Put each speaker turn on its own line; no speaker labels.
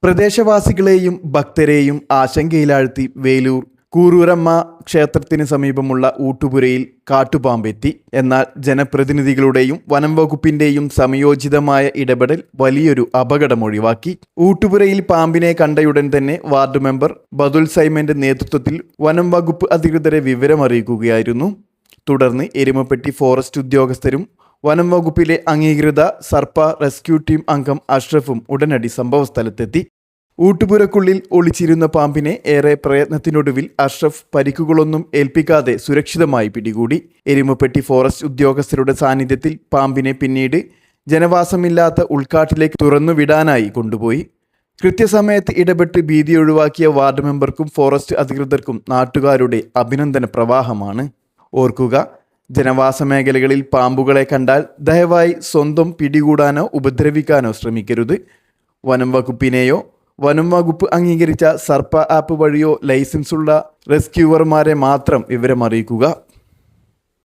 പ്രദേശവാസികളെയും ഭക്തരെയും ആശങ്കയിലാഴ്ത്തി വേലൂർ കൂരൂരമ്മ ക്ഷേത്രത്തിന് സമീപമുള്ള ഊട്ടുപുരയിൽ കാട്ടുപാമ്പെത്തി. എന്നാൽ ജനപ്രതിനിധികളുടെയും വനം വകുപ്പിന്റെയും സമയോചിതമായ ഇടപെടൽ വലിയൊരു അപകടമൊഴിവാക്കി. ഊട്ടുപുരയിൽ പാമ്പിനെ കണ്ടയുടൻ തന്നെ വാർഡ് മെമ്പർ ബദുൽ സൈമന്റെ നേതൃത്വത്തിൽ വനം വകുപ്പ് അധികൃതരെ വിവരമറിയിക്കുകയായിരുന്നു. തുടർന്ന് എരുമപ്പെട്ടി ഫോറസ്റ്റ് ഉദ്യോഗസ്ഥരും വനം വകുപ്പിലെ അംഗീകൃത സർപ്പ റെസ്ക്യൂ ടീം അംഗം അഷ്റഫും ഉടനടി സംഭവസ്ഥലത്തെത്തി. ഊട്ടുപുരക്കുള്ളിൽ ഒളിച്ചിരുന്ന പാമ്പിനെ ഏറെ പ്രയത്നത്തിനൊടുവിൽ അഷ്റഫ് പരിക്കുകളൊന്നും ഏൽപ്പിക്കാതെ സുരക്ഷിതമായി പിടികൂടി. എരുമപ്പെട്ടി ഫോറസ്റ്റ് ഉദ്യോഗസ്ഥരുടെ സാന്നിധ്യത്തിൽ പാമ്പിനെ പിന്നീട് ജനവാസമില്ലാത്ത ഉൾക്കാട്ടിലേക്ക് തുറന്നുവിടാനായി കൊണ്ടുപോയി. കൃത്യസമയത്ത് ഇടപെട്ട് ഭീതി ഒഴിവാക്കിയ വാർഡ് മെമ്പർക്കും ഫോറസ്റ്റ് അധികൃതർക്കും നാട്ടുകാരുടെ അഭിനന്ദന പ്രവാഹമാണ്. ഓർക്കുക, ജനവാസ മേഖലകളിൽ പാമ്പുകളെ കണ്ടാൽ ദയവായി സ്വന്തം പിടികൂടാനോ ഉപദ്രവിക്കാനോ ശ്രമിക്കരുത്. വനം വകുപ്പിനെയോ വനം വകുപ്പ് അംഗീകരിച്ച സർപ്പ ആപ്പ് വഴിയോ ലൈസൻസുള്ള റെസ്ക്യൂവർമാരെ മാത്രം വിവരമറിയിക്കുക.